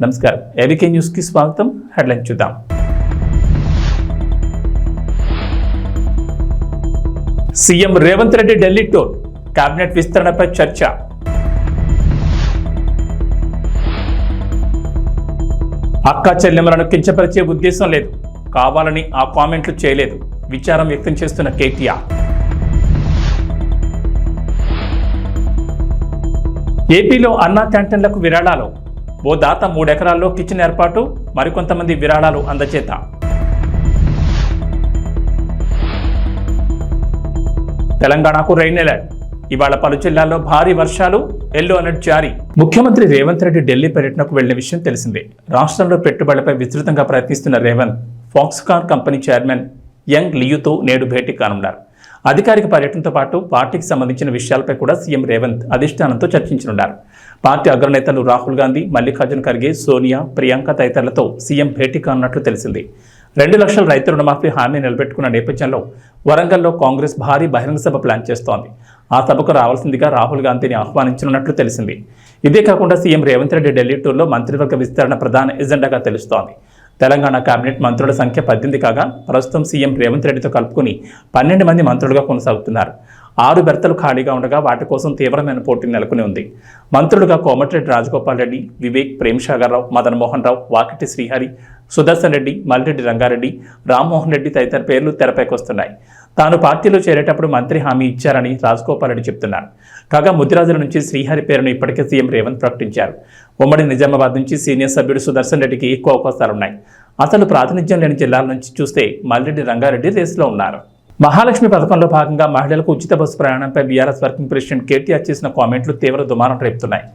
నమస్కారం ఏవికే న్యూస్ కి స్వాగతం. హెడ్లైన్ చూద్దాం. CM Revanth Reddy Delhi tour, cabinet విస్తరణపై చర్చ. అక్కా చెల్లెమ్మలను కించపరిచే ఉద్దేశం లేదు, కావాలని ఆ కామెంట్లు చేయలేదు, విచారం వ్యక్తం చేస్తున్న కేటీఆర్. ఏపీలో అన్నా క్యాంటీన్లకు విరాళాలు, ఓ దాత 3 ఎకరాల్లో కిచెన్ ఏర్పాటు, మరికొంతమంది విరాళాలు అందజేత. తెలంగాణకు రెయిన్ అలర్ట్, ఇవాళ పలు జిల్లాల్లో భారీ వర్షాలు, ఎల్లో అలర్ట్ జారీ. ముఖ్యమంత్రి రేవంత్ రెడ్డి ఢిల్లీ పర్యటనకు వెళ్లిన విషయం తెలిసిందే. రాష్ట్రంలో పెట్టుబడులపై విస్తృతంగా ప్రయత్నిస్తున్న Revanth Foxconn company chairman Young లియుతో నేడు భేటీ కానున్నారు. అధికారిక పర్యటనతో పాటు పార్టీకి సంబంధించిన విషయాలపై కూడా సీఎం రేవంత్ అధిష్టానంతో చర్చించనున్నారు. పార్టీ అగ్రనేతలు రాహుల్ గాంధీ, మల్లికార్జున ఖర్గే, సోనియా, ప్రియాంక తదితరులతో సీఎం భేటీ కానున్నట్లు తెలిసింది. 2 లక్షల రైతు రుణమాఫీ హామీ నిలబెట్టుకున్న నేపథ్యంలో వరంగల్లో కాంగ్రెస్ భారీ బహిరంగ సభ ప్లాన్ చేస్తోంది. ఆ సభకు రావాల్సిందిగా రాహుల్ గాంధీని ఆహ్వానించనున్నట్లు తెలిసింది. ఇదే కాకుండా సీఎం రేవంత్ రెడ్డి ఢిల్లీ టూర్లో మంత్రివర్గ విస్తరణ ప్రధాన ఎజెండాగా తెలుస్తోంది. తెలంగాణ కేబినెట్ మంత్రుల సంఖ్య 18 కాగా ప్రస్తుతం సీఎం రేవంత్ రెడ్డితో కలుపుకుని 12 మంది మంత్రులుగా కొనసాగుతున్నారు. 6 బెర్తలు ఖాళీగా ఉండగా వాటి కోసం తీవ్రమైన పోటీ నెలకొని ఉంది. మంత్రులుగా కోమటిరెడ్డి రాజగోపాల్ రెడ్డి, వివేక్, ప్రేమ్సాగర్రావు, మదన్ మోహన్ రావు, వాకిటి శ్రీహరి, సుదర్శన్ రెడ్డి, మల్రెడ్డి రంగారెడ్డి, రామ్మోహన్ రెడ్డి తదితర పేర్లు తెరపైకి వస్తున్నాయి. తాను పార్టీలో చేరేటప్పుడు మంత్రి హామీ ఇచ్చారని రాజగోపాల్ రెడ్డి చెప్తున్నారు. కాగా ముద్దిరాజుల నుంచి శ్రీహరి పేరును ఇప్పటికే సీఎం రేవంత్ ప్రకటించారు. ఉమ్మడి నిజామాబాద్ నుంచి సీనియర్ సభ్యుడు సుదర్శన్ రెడ్డికి ఎక్కువ అవకాశాలున్నాయి. అసలు ప్రాతినిధ్యం లేని జిల్లాల నుంచి చూస్తే మల్రెడ్డి రంగారెడ్డి రేసులో ఉన్నారు. మహాలక్ష్మి పథకంలో భాగంగా మహిళలకు ఉచిత బస్సు ప్రయాణంపై బీఆర్ఎస్ వర్కింగ్ ప్రెసిడెంట్ కేటీఆర్ చేసిన కామెంట్లు తీవ్ర దుమారం రేపుతున్నాయి.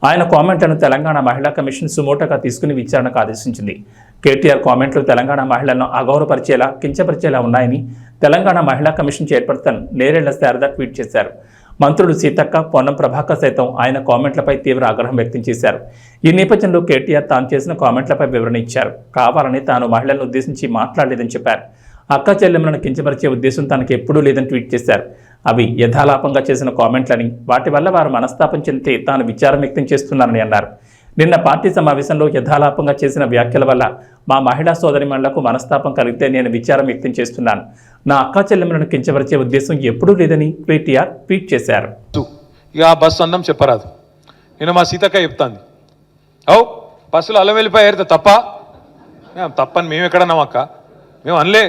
ఆయన కామెంట్లను తెలంగాణ మహిళా కమిషన్ సుమోటోగా తీసుకుని విచారణకు ఆదేశించింది. కేటీఆర్ కామెంట్లు తెలంగాణ మహిళలను అగౌరవపరిచేలా, కించపరిచేలా ఉన్నాయని తెలంగాణ మహిళా commission chairperson Nerella Sharada tweet చేశారు. మంత్రులు సీతక్క, పొన్నం ప్రభాకర్ సైతం ఆయన కామెంట్లపై తీవ్ర ఆగ్రహం వ్యక్తం చేశారు. ఈ నేపథ్యంలో కేటీఆర్ తాను చేసిన కామెంట్లపై వివరణ ఇచ్చారు. కావాలని తాను మహిళలను ఉద్దేశించి మాట్లాడలేదని చెప్పారు. అక్క చెల్లెమ్మలను కించపరిచే ఉద్దేశం తనకు ఎప్పుడూ లేదని ట్వీట్ చేశారు. అవి యథాలాపంగా చేసిన కామెంట్లని, వాటి వల్ల వారు మనస్తాపం చెందితే తాను విచారం వ్యక్తం చేస్తున్నారని అన్నారు. నిన్న పార్టీ సమావేశంలో యథాలాపంగా చేసిన వ్యాఖ్యల వల్ల మా మహిళా సోదరిమణులకు మనస్తాపం కలిగితే నేను విచారం వ్యక్తం చేస్తున్నాను. నా అక్క చెల్లెమ్మలను కించపరిచే ఉద్దేశం ఎప్పుడూ లేదని కేటీఆర్ ట్వీట్ చేశారు. ఇక ఆ బస్సు అందం చెప్పరాదు. నేను మా సీతక్క చెప్తాను, అవు బస్సులో అల్లం వెళ్ళిపోయారు తప్పని మేము ఎక్కడన్నాం అక్క, మేము అనలే.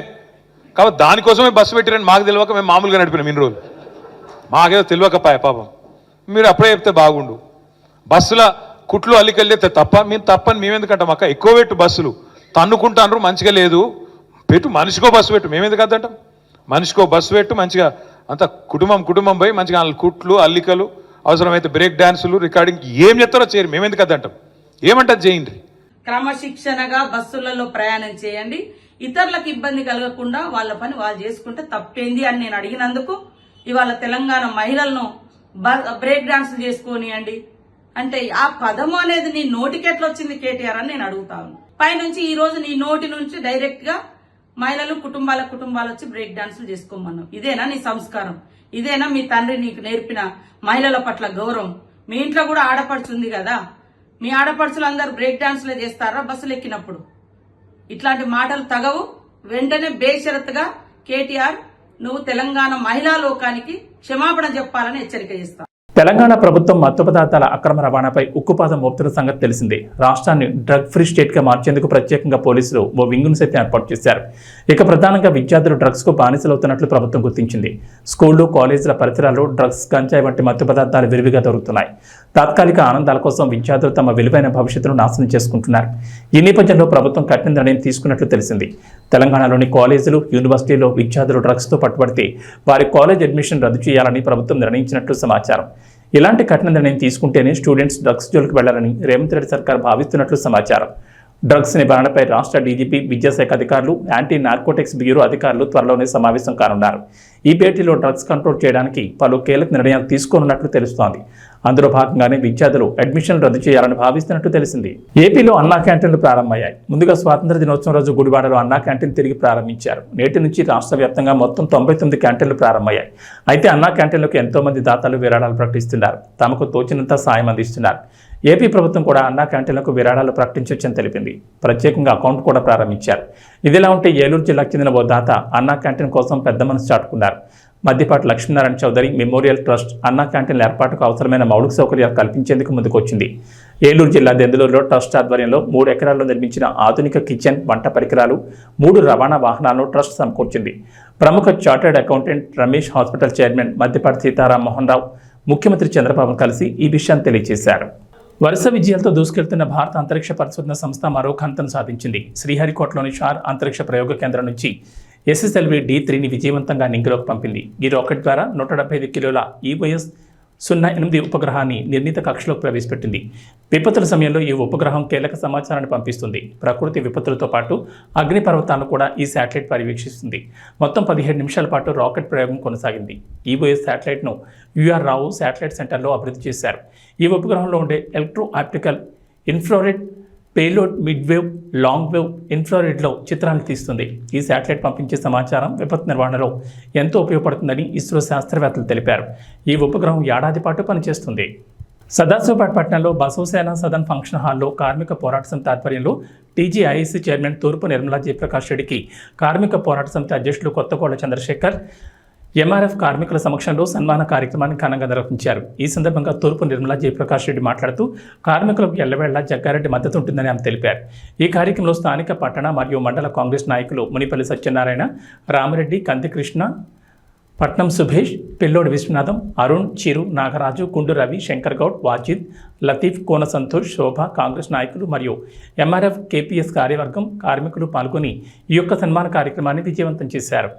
కాబట్టి దానికోసమే బస్సు పెట్టిరని మాకు తెలియక మేము మామూలుగా నడిపినాం ఇన్ని రోజులు. మాకేదో తెలియకపాయ పాపం. మీరు అప్పుడే చెప్తే బాగుండు. బస్సుల కుట్లు అల్లికెళ్ళేస్తే మేము తప్పని మేమెందుకంటాం అక్క. ఎక్కువ పెట్టు బస్సులు తన్నుకుంటాను, మంచిగా లేదు పెట్టు, మనిషికో బస్సు పెట్టు, మేమెందుకు అద్దంటాం. మనిషికో బస్సు పెట్టు, మంచిగా అంత కుటుంబం పోయి మంచిగా కుట్లు అల్లికలు, అవసరమైతే బ్రేక్ డాన్సులు, రికార్డింగ్ ఏం చెప్తారో చేయరు, మేమెందుకు అద్దంటాం. ఏమంటారు చేయండి. క్రమశిక్షణగా బస్సులలో ప్రయాణం చేయండి, ఇతరులకు ఇబ్బంది కలగకుండా వాళ్ళ పని వాళ్ళు చేసుకుంటే తప్పేంది అని నేను అడిగినందుకు ఇవాళ తెలంగాణ మహిళలను బ్రేక్ డాన్స్ చేసుకోనియండి అంటే ఆ పదము అనేది నీ నోటికి ఎట్లా వచ్చింది కేటీఆర్ అని నేను అడుగుతాను. పైనుంచి ఈ రోజు నీ నోటి నుంచి డైరెక్ట్ గా మహిళలు కుటుంబాలు వచ్చి బ్రేక్ డాన్సులు చేసుకోమన్నావు. ఇదేనా నీ సంస్కారం? ఇదేనా మీ తండ్రి నీకు నేర్పిన మహిళల పట్ల గౌరవం? మీ ఇంట్లో కూడా ఆడపడుచు ఉంది కదా, మీ ఆడపడుచులు అందరూ బ్రేక్ డాన్సులే చేస్తారా బస్సులు ఎక్కినప్పుడు? ఇట్లాంటి మాటలు తగవు. వెంటనే బేషరతుగా కేటీఆర్ నువ్వు తెలంగాణ మహిళా లోకానికి క్షమాపణ చెప్పాలని హెచ్చరిక చేస్తా. తెలంగాణ ప్రభుత్వం మత్తు పదార్థాల అక్రమ రవాణాపై ఉక్కుపాదం మోపుతున్న సంగతి తెలిసిందే. రాష్ట్రాన్ని డ్రగ్ ఫ్రీ స్టేట్ గా మార్చేందుకు ప్రత్యేకంగా పోలీసులు ఓ వింగును సైతం ఏర్పాటు చేశారు. ఇక ప్రధానంగా విద్యార్థులు డ్రగ్స్ కు బానిసలవుతున్నట్లు ప్రభుత్వం గుర్తించింది. స్కూళ్లు, కాలేజీల పరిసరాల్లో డ్రగ్స్, గంజాయి వంటి మత్తు పదార్థాలు విరివిగా దొరుకుతున్నాయి. తాత్కాలిక ఆనందాల కోసం విద్యార్థులు తమ విలువైన భవిష్యత్తును నాశనం చేసుకుంటున్నారు. ఈ నేపథ్యంలో ప్రభుత్వం కఠిన నిర్ణయం తీసుకున్నట్లు తెలిసింది. తెలంగాణలోని కాలేజీలు, యూనివర్సిటీల్లో విద్యార్థులు డ్రగ్స్ తో పట్టుబడితే వారి కాలేజ్ అడ్మిషన్ రద్దు చేయాలని ప్రభుత్వం నిర్ణయించినట్లు సమాచారం. ఇలాంటి కఠిన నిర్ణయం తీసుకుంటేనే స్టూడెంట్స్ డ్రగ్స్ జోలికి వెళ్లాలని రేవంత్ రెడ్డి సర్కార్ భావిస్తున్నట్లు సమాచారం. డ్రగ్స్ నివారణపై రాష్ట్ర డీజీపీ, విద్యాశాఖ అధికారులు, యాంటీ నార్కోటిక్స్ బ్యూరో అధికారులు త్వరలోనే సమావేశం కానున్నారు. ఈ భేటీలో డ్రగ్స్ కంట్రోల్ చేయడానికి పలు కీలక నిర్ణయాలు తీసుకోనున్నట్లు తెలుస్తోంది. అందులో భాగంగానే విద్యార్థులు అడ్మిషన్లు రద్దు చేయాలని భావిస్తున్నట్టు తెలిసింది. ఏపీలో అన్నా క్యాంటీన్లు ప్రారంభమయ్యాయి. ముందుగా స్వాతంత్ర దినోత్సవం రోజు గుడివాడలో అన్నా క్యాంటీన్ తిరిగి ప్రారంభించారు. నేటి నుంచి రాష్ట్ర వ్యాప్తంగా మొత్తం 99 క్యాంటీన్లు ప్రారంభమయ్యాయి. అయితే అన్నా క్యాంటీన్లకు ఎంతో మంది దాతలు విరాళాలు ప్రకటిస్తున్నారు. తమకు తోచినంత సాయం అందిస్తున్నారు. ఏపీ ప్రభుత్వం కూడా అన్నా క్యాంటీన్లకు విరాళాలు ప్రకటించొచ్చని తెలిపింది. ప్రత్యేకంగా అకౌంట్ కూడా ప్రారంభించారు. ఇదిలా ఉంటే ఏలూరు జిల్లాకు చెందిన ఓ దాత అన్నా క్యాంటీన్ కోసం పెద్ద మనసు చాటుకున్నారు. మద్దిపాటి లక్ష్మీనారాయణ చౌదరి మెమోరియల్ ట్రస్ట్ అన్నా క్యాంటీన్ల ఏర్పాటుకు అవసరమైన మౌలిక సౌకర్యాలు కల్పించేందుకు ముందుకొచ్చింది. ఏలూరు జిల్లా దెందులూరులో ట్రస్ట్ ఆధ్వర్యంలో 3 ఎకరాల్లో నిర్మించిన ఆధునిక కిచెన్, వంట పరికరాలు, 3 రవాణా వాహనాలను ట్రస్ట్ సమకూర్చింది. ప్రముఖ chartered accountant Ramesh, hospital chairman Maddipati Sitaram Mohan Rao ముఖ్యమంత్రి చంద్రబాబును కలిసి ఈ విషయాన్ని తెలియజేశారు. వరుస విజయాలతో దూసుకెళ్తున్న భారత అంతరిక్ష పరిశోధన సంస్థ మరో ఘనతను సాధించింది. శ్రీహరికోటలోని షార్ అంతరిక్ష ప్రయోగ కేంద్రం నుంచి SSLV D3ని విజయవంతంగా నింగిలోకి పంపింది. ఈ రాకెట్ ద్వారా 175 కిలోల EOS-08 ఉపగ్రహాన్ని నిర్ణీత కక్షలోకి ప్రవేశపెట్టింది. విపత్తుల సమయంలో ఈ ఉపగ్రహం కీలక సమాచారాన్ని పంపిస్తుంది. ప్రకృతి విపత్తులతో పాటు అగ్నిపర్వతాలను కూడా ఈ శాటిలైట్ పర్యవేక్షిస్తుంది. మొత్తం 17 నిమిషాల పాటు రాకెట్ ప్రయోగం కొనసాగింది. EOS శాటిలైట్ను UR రావు శాటిలైట్ సెంటర్లో అభివృద్ధి చేశారు. ఈ ఉపగ్రహంలో ఉండే electro optical infrared payload mid wave, long wave ఇన్ఫ్రారెడ్లో చిత్రాలు తీస్తుంది. ఈ శాటిలైట్ పంపించే సమాచారం విపత్తు నిర్వహణలో ఎంతో ఉపయోగపడుతుందని ఇస్రో శాస్త్రవేత్తలు తెలిపారు. ఈ ఉపగ్రహం ఏడాది పాటు పనిచేస్తుంది. సదాశివపేట పట్టణంలో బసవసేన సదన్ ఫంక్షన్ హాల్లో కార్మిక పోరాట సమితి ఆధ్వర్యంలో TGIC చైర్మన్ తూర్పు నిర్మలా జయప్రకాష్ రెడ్డికి కార్మిక పోరాట సమితి అధ్యక్షులు కొత్తకోళ్ల చంద్రశేఖర్, MRF కార్మికుల సమక్షంలో సన్మాన కార్యక్రమాన్ని ఘనంగా నిర్వహించారు. ఈ సందర్భంగా తూర్పు నిర్మలా జయప్రకాష్ రెడ్డి మాట్లాడుతూ కార్మికులకు ఎల్లవేళ్లా జగ్గారెడ్డి మద్దతు ఉంటుందని ఆమె తెలిపారు. ఈ కార్యక్రమంలో స్థానిక పట్టణ మరియు మండల కాంగ్రెస్ నాయకులు మునిపల్లి సత్యనారాయణ, రామిరెడ్డి, కందికృష్ణ, పట్నం సుభేష్, పిల్లోడి విశ్వనాథం, అరుణ్, చిరు, నాగరాజు, కుండు రవి, శంకర్ గౌడ్, వాజిద్, లతీఫ్, కోన సంతోష్, శోభ, కాంగ్రెస్ నాయకులు మరియు MRF KPS కార్యవర్గం కార్మికులు పాల్గొని ఈ యొక్క సన్మాన కార్యక్రమాన్ని విజయవంతం చేశారు.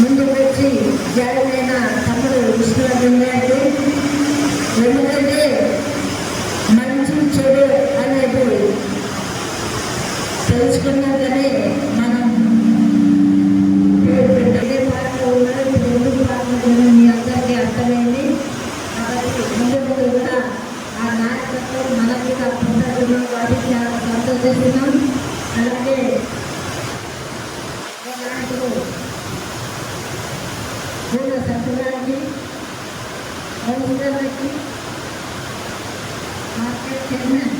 ముందు వచ్చి జాయిన్ తమ్ముడు విష్ణువర్ధన్ గారికి, ఎందుకంటే మంచి చెడు అనేది తెలుసుకున్నాకనే మనం ఏ పాటలో ఉన్నారు, ఇప్పుడు ఎందుకు పాటలు మీ అందరికీ అర్థమైంది. కాబట్టి ముందు కూడా ఆ నాయకత్వం మనకి పొందడం వాటికి చాలా సంతోషిస్తున్నాం. అలాగే నాయకులు సత్యనారాయణకి, రవికి, మార్కెట్ చైర్మన్,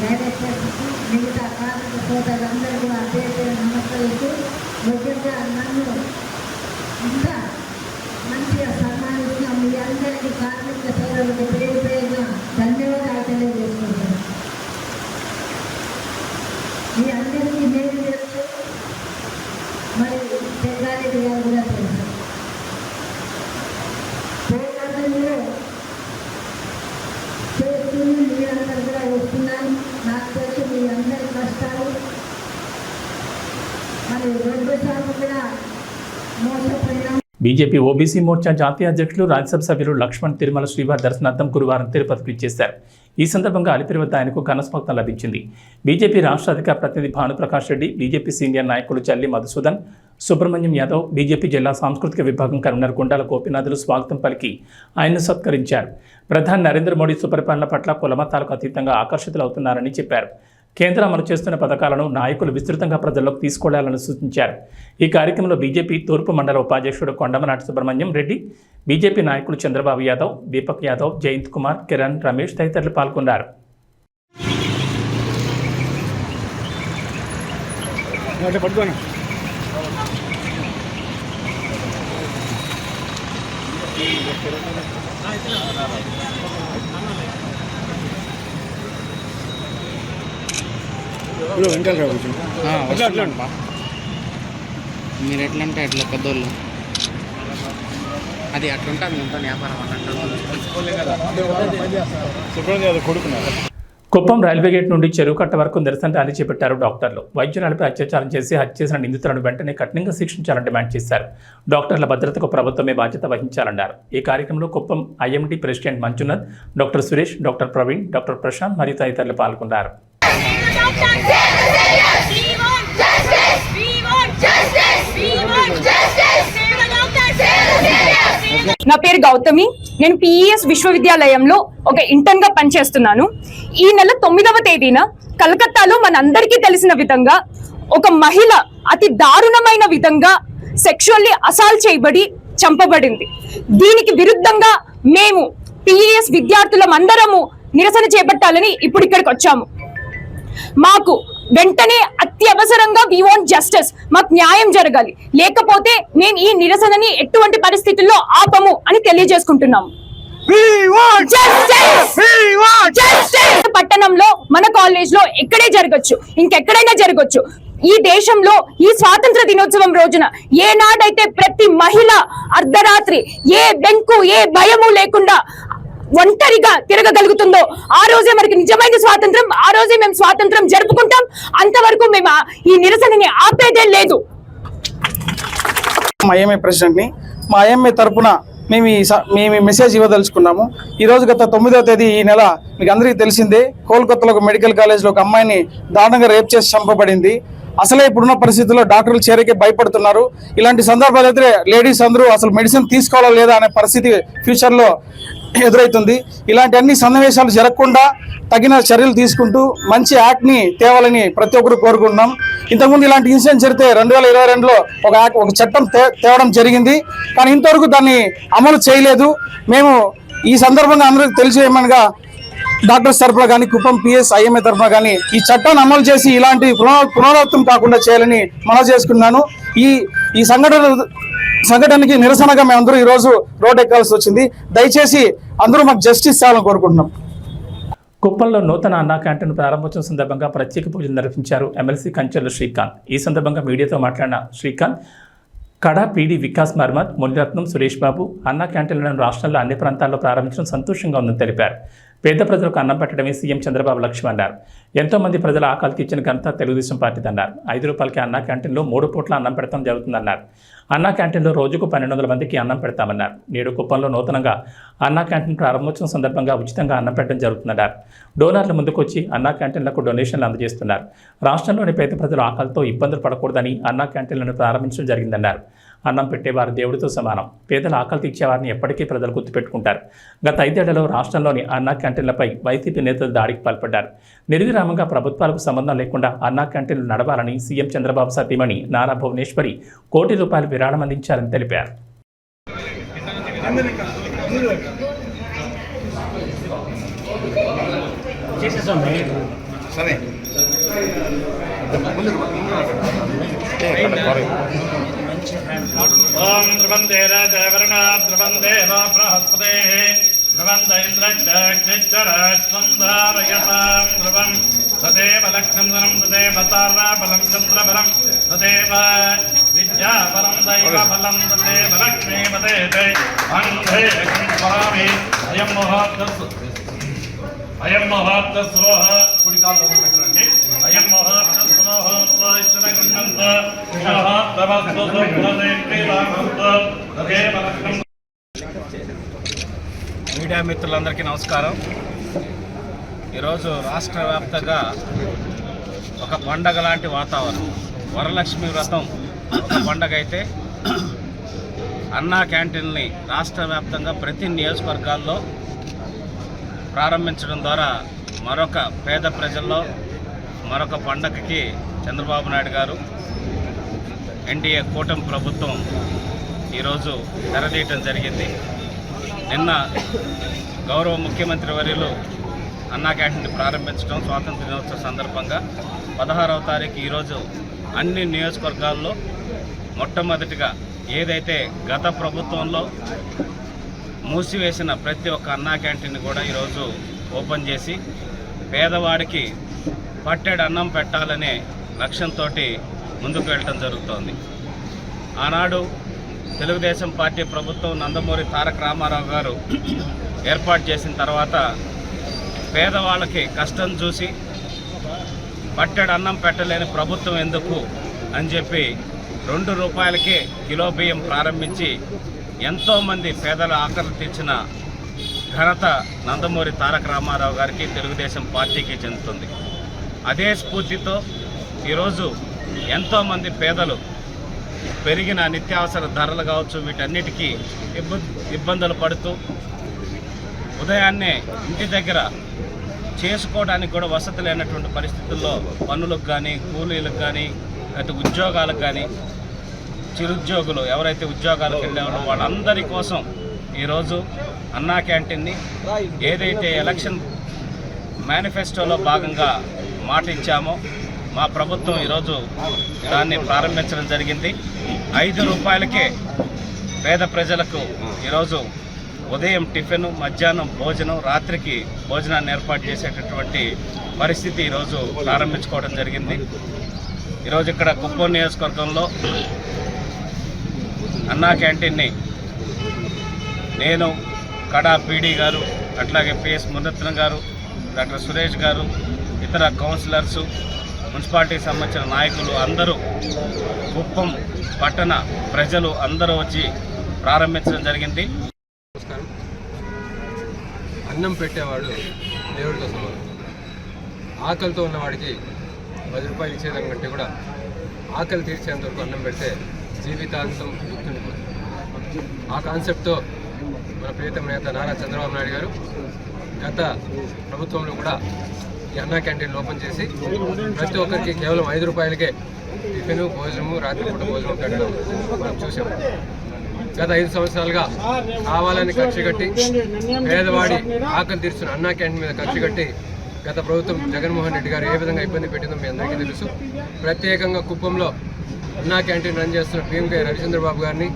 డైరెక్టర్స్కి, మిగతా కార్మిక సోదరులందరికీ అధ్యక్షులు నమస్కరిస్తూ ముఖ్యంగా నన్ను ఇంకా మంచిగా సన్మానించిన మీ అందరికీ కార్మిక సోదరులకు పేరు పేరున ధన్యవాదాలు తెలియజేసుకుంటున్నాను. మీ అందరికీ నేను తెలుసు, మరి జగ్గారెడ్డి గారు కూడా తెలుసు. పోరాటంలో చేస్తున్న మీరందరూ కూడా వస్తున్నాను. నాకు తెలుసు మీ అందరి కష్టాలు. మరి 2 సార్లు కూడా మోసపోయినాం. బీజేపీ ఓబీసీ మోర్చా జాతీయ అధ్యక్షులు, రాజ్యసభ సభ్యులు లక్ష్మణ్ తిరుమల శ్రీవారి దర్శనార్థం గురువారం తిరుపతికి ఇచ్చేశారు. ఈ సందర్భంగా అలిపిరి వద్ద ఆయనకు ఘనస్వాగతం లభించింది. బీజేపీ రాష్ట్ర అధికార ప్రతినిధి భానుప్రకాష్ రెడ్డి, బీజేపీ సీనియర్ నాయకులు చల్లి మధుసూదన్, సుబ్రహ్మణ్యం యాదవ్, బీజేపీ జిల్లా సాంస్కృతిక విభాగం కన్వీనర్ గుండాల గోపీనాథులు స్వాగతం పలికి ఆయన్ను సత్కరించారు. ప్రధాని నరేంద్ర మోడీ సుపరిపాలన పట్ల కులమతాలకు అతీతంగా ఆకర్షితులవుతున్నారని చెప్పారు. కేంద్రం అమలు చేస్తున్న పథకాలను నాయకులు విస్తృతంగా ప్రజల్లోకి తీసుకెళ్లాలని సూచించారు. ఈ కార్యక్రమంలో బీజేపీ తూర్పు మండల ఉపాధ్యక్షుడు కొండమనాటి సుబ్రహ్మణ్యం రెడ్డి, బీజేపీ నాయకులు చంద్రబాబు యాదవ్, దీపక్ యాదవ్, జయంత్ కుమార్, కిరణ్, రమేష్ తదితరులు పాల్గొన్నారు. మీరు ఎట్లా అంటే ఎట్లా పెద్దోళ్ళు అది అట్లుంటుంది ఇంత వ్యాపారం కుప్పం రైల్వే గేట్ నుండి చెరువు కట్ట వరకు నిరసన ర్యాలీ చేపట్టారు డాక్టర్లు. వైద్యురాలపై అత్యాచారం చేసి హత్య చేసిన నిందితులను వెంటనే కఠినంగా శిక్షించాలని డిమాండ్ చేశారు. డాక్టర్ల భద్రతకు ప్రభుత్వమే బాధ్యత వహించాలన్నారు. ఈ కార్యక్రమంలో Kuppam IMT president Manjunath, doctor Suresh, doctor Praveen, doctor Prashant మరియు తదితరులు పాల్గొన్నారు. నా పేరు గౌతమి. నేను PES విశ్వవిద్యాలయంలో ఒక ఇంటర్న్ గా పనిచేస్తున్నాను. ఈ నెల 9వ తేదీన కలకత్తాలో మనందరికీ తెలిసిన విధంగా ఒక మహిళ అతి దారుణమైన విధంగా సెక్షువల్లీ అసాల్ట్ చేయబడి చంపబడింది. దీనికి విరుద్ధంగా మేము PES విద్యార్థులం అందరము నిరసన చేపట్టాలని ఇప్పుడు ఇక్కడికి వచ్చాము. మాకు వెంటనే అత్యవసరంగా వి వాంట్ జస్టిస్, మాకు న్యాయం జరగాలి, లేకపోతే మేము ఈ నిరసనని ఎటువంటి పరిస్థితుల్లో ఆపము అని తెలియజేసుకుంటున్నాము. పట్టణంలో మన కాలేజ్ లో ఎక్కడే జరగచ్చు, ఇంకెక్కడైనా జరగచ్చు. ఈ దేశంలో ఈ స్వాతంత్ర దినోత్సవం రోజున ఏనాడైతే ప్రతి మహిళ అర్ధరాత్రి ఏ బెంకు ఏ భయము లేకుండా ఒంటరిగా తిరగగలుగుతుందో ఆ రోజే మనకి నిజమైన స్వాతంత్రం, ఆ రోజే మేము స్వాతంత్రం జరుపుకుంటాం. అంతవరకు మేము ఈ నిరసనని ఆపేదే లేదు. మా ఐఎంఏ ప్రెసిడెంట్ని, మా ఐఎంఏ తరపున మేము మెసేజ్ ఇవ్వదలుచుకున్నాము. ఈరోజు గత 9వ తేదీ ఈ నెల మీకు అందరికీ తెలిసిందే, కోల్కతాలో ఒక మెడికల్ కాలేజ్లో ఒక అమ్మాయిని దారుణంగా రేప్ చేసి చంపబడింది. అసలే ఇప్పుడున్న పరిస్థితుల్లో డాక్టర్లు చేరికే భయపడుతున్నారు. ఇలాంటి సందర్భాలు అయితే లేడీస్ అందరూ అసలు మెడిసిన్ తీసుకోవాలా లేదా అనే పరిస్థితి ఫ్యూచర్లో ఎదురవుతుంది. ఇలాంటి అన్ని సన్నివేశాలు జరగకుండా తగిన చర్యలు తీసుకుంటూ మంచి యాక్ట్ని తేవాలని ప్రతి ఒక్కరు కోరుకుంటున్నాం. ఇంతకుముందు ఇలాంటి ఇన్సిడెంట్ జరిగితే 2022లో ఒక చట్టం తేవడం జరిగింది, కానీ ఇంతవరకు దాన్ని అమలు చేయలేదు. మేము ఈ సందర్భంగా అందరికీ తెలియజేయమనగా డాక్టర్స్ తరఫున కానీ కుప్పం PES IMA తరఫున కానీ ఈ చట్టాన్ని అమలు చేసి ఇలాంటి పునరావృతం కాకుండా చేయాలని మనవి చేసుకున్నాను. ఈ సంఘటనకి నిరసనగా మేమందరూ ఈరోజు రోడ్ ఎక్కాల్సి వచ్చింది. దయచేసి అందరూ మాకు జస్టిస్ చేయాలని కోరుకుంటున్నాం. కుప్పంలో నూతన అన్నా క్యాంటీన్ ప్రారంభోత్సవం సందర్భంగా ప్రత్యేక పూజలు నిర్వహించారు ఎమ్మెల్సీ కంచెల శ్రీకాంత్. ఈ సందర్భంగా మీడియాతో మాట్లాడిన శ్రీకాంత్, కడా PD వికాస్ మర్మత్, మునిరత్నం, సురేష్ బాబు అన్నా క్యాంటీన్లను రాష్ట్రంలో అన్ని ప్రాంతాల్లో ప్రారంభించడం సంతోషంగా ఉందని తెలిపారు. పేద ప్రజలకు అన్నం పెట్టడమే సీఎం చంద్రబాబు లక్ష్యం అన్నారు. ఎంతో మంది ప్రజల ఆకలి తీర్చిన ఘనత తెలుగుదేశం పార్టీది అన్నారు. 5 రూపాయలకి అన్నా క్యాంటీన్లో 3 పూట్ల అన్నం పెడతాం జరుగుతుందన్నారు. అన్నా క్యాంటీన్లో రోజుకు 1200 మందికి అన్నం పెడతామన్నారు. నేడు కుప్పంలో నూతనంగా అన్నా క్యాంటీన్ ప్రారంభోత్సవం సందర్భంగా ఉచితంగా అన్నం పెట్టడం జరుగుతుందన్నారు. డోనర్లు ముందుకొచ్చి అన్నా క్యాంటీన్లకు డొనేషన్లు అందజేస్తున్నారు. రాష్ట్రంలోని పేద ప్రజలు ఆకలితో ఇబ్బందులు పడకూడదని అన్నా క్యాంటీన్లను ప్రారంభించడం జరిగిందన్నారు. అన్నం పెట్టేవారు దేవుడితో సమానం. పేదల ఆకలి తీర్చేవారిని ఎప్పటికీ ప్రజలు గుర్తుపెట్టుకుంటారు. గత 5 ఏళ్లలో రాష్ట్రంలోని అన్నా క్యాంటీన్లపై వైసీపీ నేతలు దాడికి పాల్పడ్డారు. నిర్విరామంగా ప్రభుత్వాలకు సంబంధం లేకుండా అన్నా క్యాంటీన్లు నడవాలని సీఎం చంద్రబాబు సతీమణి నారా భువనేశ్వరి కోటి రూపాయలు విరాళం అందించారని తెలిపారు. ओम ध्रुवंदे राजवर्ण ध्रुवंदे वा बृहस्पतेः ध्रुवंद इन्द्रश्चक्षरस्वन्धारयतां ध्रुवं तदेव लक्ष्मीधरं तदेव ताराबलं चन्द्रबलं तदेव विद्याबलं दैवबलं तदेव लक्ष्मीपते अन्धे स्वामी अयं महात्मस्वः कुडिकालो పెట్టండి अयं महात्मस्वः स्वाइच्छनगुण्डंत यः तवस्तु सुप्रदेक्रीलामंत तदेव लक्ष्मं. మీడియా మిత్రులందరికీ నమస్కారం. ఈరోజు రాష్ట్ర వ్యాప్తంగా ఒక పండగ లాంటి వాతావరణం. వరలక్ష్మి వ్రతం ఒక పండగ అయితే అన్నా క్యాంటీన్ని రాష్ట్ర వ్యాప్తంగా ప్రతి నియోజకవర్గాల్లో ప్రారంభించడం ద్వారా మరొక పేద ప్రజల్లో మరొక పండగకి చంద్రబాబు నాయుడు గారు ఎన్డీఏ కూటమి ప్రభుత్వం ఈరోజు తెరదీయటం జరిగింది. నిన్న గౌరవ ముఖ్యమంత్రి వర్యులు అన్నా క్యాంటీన్ ప్రారంభించడం స్వాతంత్ర దినోత్సవ సందర్భంగా 16వ తారీఖు ఈరోజు అన్ని నియోజకవర్గాల్లో మొట్టమొదటిగా ఏదైతే గత ప్రభుత్వంలో మూసివేసిన ప్రతి ఒక్క అన్నా క్యాంటీన్ కూడా ఈరోజు ఓపెన్ చేసి పేదవాడికి పట్టెడు అన్నం పెట్టాలనే లక్ష్యంతో ముందుకు వెళ్ళటం జరుగుతోంది. ఆనాడు తెలుగుదేశం పార్టీ ప్రభుత్వం నందమూరి తారక రామారావు గారు ఏర్పాటు చేసిన తర్వాత పేదవాళ్ళకి కష్టం చూసి పట్టెడు అన్నం పెట్టలేని ప్రభుత్వం ఎందుకు అని చెప్పి 2 రూపాయలకే కిలో బియ్యం ప్రారంభించి ఎంతోమంది పేదల ఆకలి తీర్చిన ఘనత నందమూరి తారక రామారావు గారికి తెలుగుదేశం పార్టీకి చెందుతుంది. అదే స్ఫూర్తితో ఈరోజు ఎంతోమంది పేదలు పెరిగిన నిత్యావసర ధరలు కావచ్చు వీటన్నిటికీ ఇబ్బందులు పడుతూ ఉదయాన్నే ఇంటి దగ్గర చేసుకోవడానికి కూడా వసతి లేనటువంటి పరిస్థితుల్లో పనులకు కానీ కూలీలకు కానీ లేకపోతే ఉద్యోగాలకు కానీ చిరుద్యోగులు ఎవరైతే ఉద్యోగాలకు వెళ్ళేవాళ్ళో వాళ్ళందరి కోసం ఈరోజు అన్నా క్యాంటీన్ని ఏదైతే ఎలక్షన్ మేనిఫెస్టోలో భాగంగా మాట ఇచ్చామో మా ప్రభుత్వం ఈరోజు దాన్ని ప్రారంభించడం జరిగింది. 5 రూపాయలకే పేద ప్రజలకు ఈరోజు ఉదయం టిఫిన్, మధ్యాహ్నం భోజనం, రాత్రికి భోజనాన్ని ఏర్పాటు చేసేటటువంటి పరిస్థితి ఈరోజు ప్రారంభించుకోవడం జరిగింది. ఈరోజు ఇక్కడ కుప్పం నియోజకవర్గంలో అన్నా క్యాంటీన్ని నేను, కడా పీడీ గారు, అట్లాగే పిఎస్ మురత్నం గారు, డాక్టర్ సురేష్ గారు, ఇతర కౌన్సిలర్సు, మున్సిపాలిటీకి సంబంధించిన నాయకులు అందరూ, కుప్పం పట్టణ ప్రజలు అందరూ వచ్చి ప్రారంభించడం జరిగింది. నమస్కారం. అన్నం పెట్టేవాడు దేవుడితో సమానం. ఆకలితో ఉన్నవాడికి 10 రూపాయలు ఇచ్చేదాని కంటే కూడా ఆకలి తీర్చేంత వరకు అన్నం పెడితే జీవితాంతం గుర్తుండిపోతుంది. ఆ కాన్సెప్ట్తో మన ప్రియతమ నేత నారా చంద్రబాబు నాయుడు గారు గత ప్రభుత్వంలో కూడా ఈ అన్నా క్యాంటీన్లు ఓపెన్ చేసి ప్రతి ఒక్కరికి కేవలం 5 రూపాయలకే టిఫిన్, భోజనము, రాత్రిపూట భోజనం పెట్టడం మనం చూసాము. గత 5 సంవత్సరాలుగా కావాలని ఖర్చు కట్టి పేదవాడి ఆకలి తీర్చున్న అన్నా క్యాంటీన్ మీద ఖర్చు కట్టి గత ప్రభుత్వం జగన్మోహన్ రెడ్డి గారు ఏ విధంగా ఇబ్బంది పెట్టిందో మీ అందరికీ తెలుసు. ప్రత్యేకంగా కుప్పంలో అన్నా క్యాంటీన్ రన్ చేస్తున్న పిఎంకే రవిచంద్రబాబు గారిని,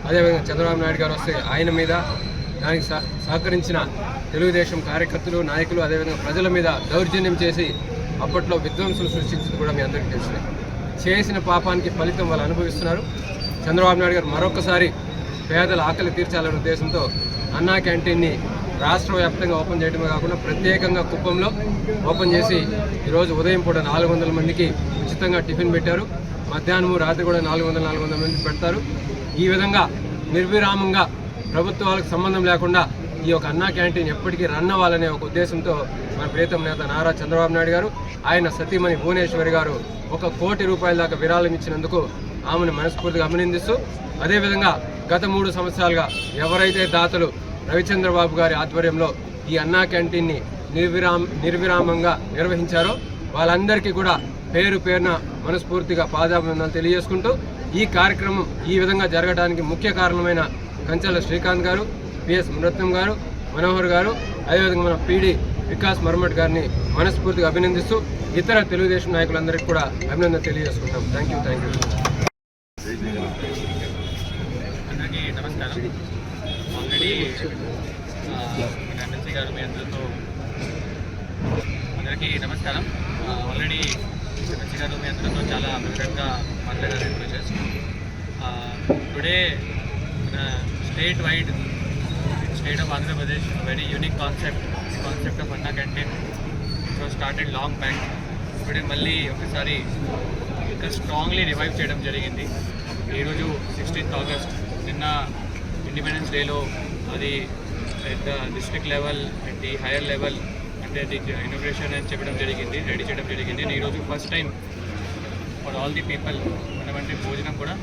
అదేవిధంగా చంద్రబాబు నాయుడు గారు వస్తే ఆయన మీద, దానికి సహకరించిన తెలుగుదేశం కార్యకర్తలు, నాయకులు, అదేవిధంగా ప్రజల మీద దౌర్జన్యం చేసి అప్పట్లో విధ్వంసులు సృష్టించింది కూడా మీ అందరికీ తెలిసిందే. చేసిన పాపానికి ఫలితం వాళ్ళు అనుభవిస్తున్నారు. చంద్రబాబు నాయుడు గారు మరొకసారి పేదల ఆకలి తీర్చాలనే ఉద్దేశంతో అన్నా క్యాంటీన్ని రాష్ట్ర వ్యాప్తంగా ఓపెన్ చేయడమే కాకుండా ప్రత్యేకంగా కుప్పంలో ఓపెన్ చేసి ఈరోజు ఉదయం పూట 400 మందికి ఉచితంగా టిఫిన్ పెట్టారు. మధ్యాహ్నము, రాత్రి కూడా 400 మంది పెడతారు. ఈ విధంగా నిర్విరామంగా ప్రభుత్వాలకు సంబంధం లేకుండా ఈ యొక్క అన్నా క్యాంటీన్ ఎప్పటికీ రన్ అవ్వాలనే ఒక ఉద్దేశంతో మన ప్రియతమ నేత నారా చంద్రబాబు నాయుడు గారు, ఆయన సతీమణి భువనేశ్వరి గారు 1 కోటి రూపాయల దాకా విరాళం ఇచ్చినందుకు ఆమెను మనస్ఫూర్తిగా అభినందిస్తూ, అదేవిధంగా గత 3 సంవత్సరాలుగా ఎవరైతే దాతలు రవిచంద్రబాబు గారి ఆధ్వర్యంలో ఈ అన్నా క్యాంటీన్ని నిర్విరామంగా నిర్వహించారో వాళ్ళందరికీ కూడా పేరు పేరున మనస్ఫూర్తిగా పాదాభివందనాలు తెలియజేసుకుంటూ, ఈ కార్యక్రమం ఈ విధంగా జరగడానికి ముఖ్య కారణమైన కంచెల శ్రీకాంత్ గారు, పిఎస్ మురత్నం గారు, మనోహర్ గారు, అదేవిధంగా మన పీడీ వికాస్ మర్మట్ గారిని మనస్ఫూర్తిగా అభినందిస్తూ ఇతర తెలుగుదేశం నాయకులందరికీ కూడా అభినందన తెలియజేసుకుంటాం. Thank you. అందరికీ నమస్కారం. ఆల్రెడీ ఎమ్మెల్సీ గారు మీ అందరితో అందరికీ నమస్కారం. ఆల్రెడీ ఎమ్మెల్సీ గారు మీ అందరితో చాలా వివరంగా మాట్లాడారు. Today state wide, state of Andhra Pradesh, very unique concept of Anna canteen started long back. Today మళ్ళీ ఒకసారి ఇంకా స్ట్రాంగ్లీ రివైవ్ చేయడం జరిగింది. ఈరోజు 16th ఆగస్ట్, నిన్న ఇండిపెండెన్స్ డేలో అది at the district level, at the higher level అంటే ది ఇనాగ్రేషన్ అని చెప్పడం జరిగింది, రెడీ చేయడం జరిగింది. నేను ఈరోజు first time for all the people మనమంటే భోజనం కూడా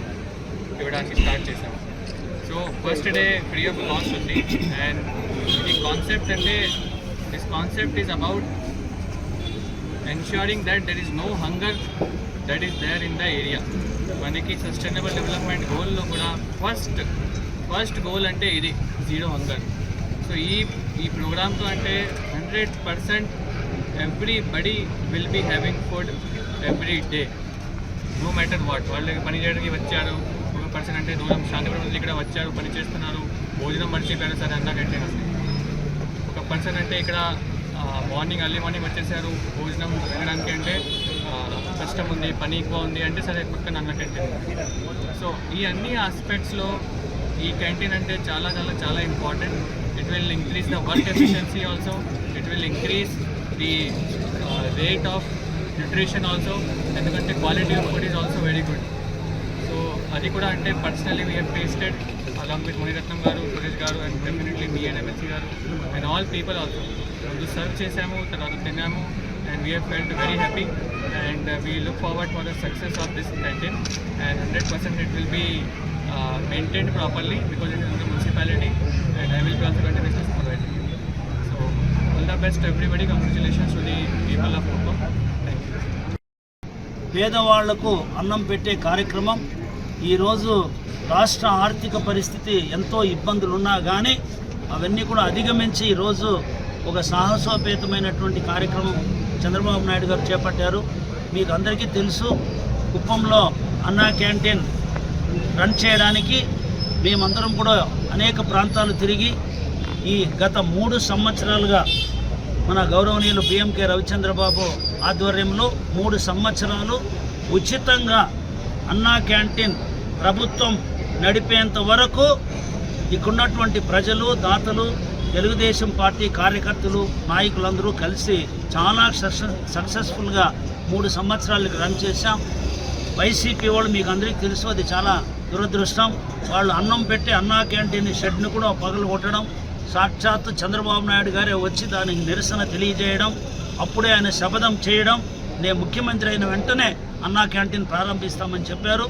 ఇవ్వడానికి స్టార్ట్ చేశాము. So first day free of cost ఉంది. అండ్ ఈ కాన్సెప్ట్ అంటే this concept is about ensuring that there is no hunger that is there in the area. మనకి sustainable development గోల్లో కూడా ఫస్ట్ గోల్ అంటే ఇది జీరో హంగర్. సో ఈ ప్రోగ్రామ్తో అంటే 100% everybody will be having food every day, no matter what. వాళ్ళకి పని చేయడానికి వచ్చారు, ఒక పర్సన్ అంటే దూరం శాంతిపురం నుంచి ఇక్కడ వచ్చారు, పని చేస్తున్నారు, భోజనం మర్చిపోయారు, సరే అన్నా క్యాంటీన్ వస్తుంది. ఒక పర్సన్ అంటే ఇక్కడ మార్నింగ్ ఎర్లీ మార్నింగ్ వచ్చేసారు, భోజనం తినడానికి అంటే కష్టం ఉంది, పని ఎక్కువ ఉంది అంటే సరే పక్కన అన్న క్యాంటీన్. సో ఈ అన్ని ఆస్పెక్ట్స్లో ఈ క్యాంటీన్ అంటే చాలా చాలా చాలా important. It will increase the work efficiency also, it will increase the rate of nutrition also, ఎందుకంటే quality of food is also very good. So అది కూడా అంటే personally we have tasted along with Muniratnam garu, Suresh garu, and definitely me and MLC garu and all people also. ముందు serve చేసాము, తర్వాత తిన్నాము, and we have felt very happy and we look forward for the success of this canteen. And 100% it will be maintained properly because it is in the municipality and I will be also continuously supervising it. So all the best to everybody. Congratulations to the people of Kuppam. Thank you. పేదవాళ్లకు అన్నం పెట్టే కార్యక్రమం ఈరోజు రాష్ట్ర ఆర్థిక పరిస్థితి ఎంతో ఇబ్బందులు ఉన్నా కానీ అవన్నీ కూడా అధిగమించి ఈరోజు ఒక సాహసోపేతమైనటువంటి కార్యక్రమం చంద్రబాబు నాయుడు గారు చేపట్టారు. మీకు అందరికీ తెలుసు, కుప్పంలో అన్నా క్యాంటీన్ రన్ చేయడానికి మేమందరం కూడా అనేక ప్రాంతాలు తిరిగి ఈ గత 3 సంవత్సరాలుగా మన గౌరవనీయులు బిఎంకే రవిచంద్రబాబు ఆధ్వర్యంలో 3 సంవత్సరాలు ఉచితంగా అన్నా క్యాంటీన్ ప్రభుత్వం నడిపేంత వరకు ఇక్కడున్నటువంటి ప్రజలు, దాతలు, తెలుగుదేశం పార్టీ కార్యకర్తలు, నాయకులందరూ కలిసి చాలా సక్సెస్ఫుల్గా 3 సంవత్సరాలకు రన్ చేశాం. వైసీపీ వాళ్ళు మీకు అందరికీ తెలుసు, అది చాలా దురదృష్టం. వాళ్ళు అన్నం పెట్టి అన్నా క్యాంటీన్ షెడ్ను కూడా పగలు కొట్టడం, సాక్షాత్తు చంద్రబాబు నాయుడు గారే వచ్చి దానికి నిరసన తెలియజేయడం, అప్పుడే ఆయన శపథం చేయడం, నేను ముఖ్యమంత్రి అయిన వెంటనే అన్నా క్యాంటీన్ ప్రారంభిస్తామని చెప్పారు.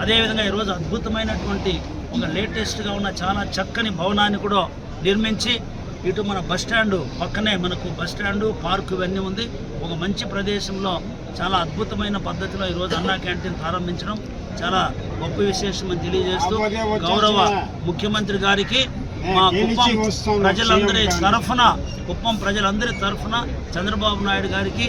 అదేవిధంగా ఈరోజు అద్భుతమైనటువంటి ఒక లేటెస్ట్గా ఉన్న చాలా చక్కని భవనాన్ని కూడా నిర్మించి ఇటు మన బస్టాండు పక్కనే మనకు బస్టాండు, పార్కు ఇవన్నీ ఉంది. ఒక మంచి ప్రదేశంలో చాలా అద్భుతమైన పద్ధతిలో ఈరోజు అన్నా క్యాంటీన్ ప్రారంభించడం చాలా గొప్ప విశేషమని తెలియజేస్తూ గౌరవ ముఖ్యమంత్రి గారికి మా కుప్పం ప్రజలందరి తరఫున చంద్రబాబు నాయుడు గారికి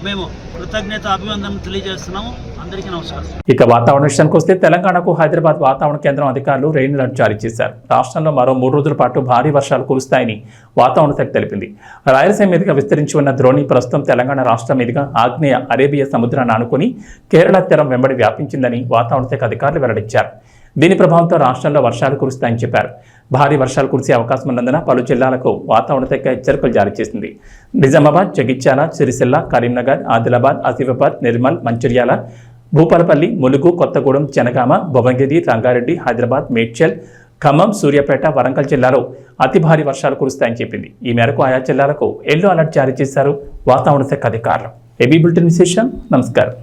మేము కృతజ్ఞత అభివందనలు తెలియజేస్తున్నాము. అందరికీ నమస్కారం. ఇక వాతావరణ విషయానికి వస్తే తెలంగాణకు హైదరాబాద్ వాతావరణ కేంద్రం అధికారులు రెయిన్ అలర్ట్ జారీ చేశారు. రాష్ట్రంలో మరో 3 రోజుల పాటు భారీ వర్షాలు కురుస్తాయని వాతావరణ శాఖ తెలిపింది. రాయలసీమ మీదుగా విస్తరించి ఉన్న ద్రోణి ప్రస్తుతం తెలంగాణ రాష్ట్రం మీదుగా ఆగ్నేయ అరేబియా సముద్రాన్ని ఆనుకుని కేరళ తీరం వెంబడి వ్యాపించిందని వాతావరణ శాఖ అధికారులు వెల్లడించారు. దీని ప్రభావంతో రాష్ట్రంలో వర్షాలు కురుస్తాయని చెప్పారు. భారీ వర్షాలు కురిసే అవకాశం ఉన్నందున పలు జిల్లాలకు వాతావరణ శాఖ హెచ్చరికలు జారీ చేసింది. నిజామాబాద్, జగిత్యాల, సిరిసిల్ల, కరీంనగర్, ఆదిలాబాద్, ఆసిఫాబాద్, నిర్మల్, మంచిర్యాల, భూపాలపల్లి, ములుగు, కొత్తగూడెం, జనగామ, భువనగిరి, రంగారెడ్డి, హైదరాబాద్, మేడ్చల్, ఖమ్మం, సూర్యాపేట, వరంగల్ జిల్లాలో అతి భారీ వర్షాలు కురుస్తాయని చెప్పింది. ఈ మేరకు ఆయా జిల్లాలకు ఎల్లో అలర్ట్ జారీ చేశారు వాతావరణ శాఖ అధికారులు. ఏబీ బులెటిన్ విశేషం. నమస్కారం.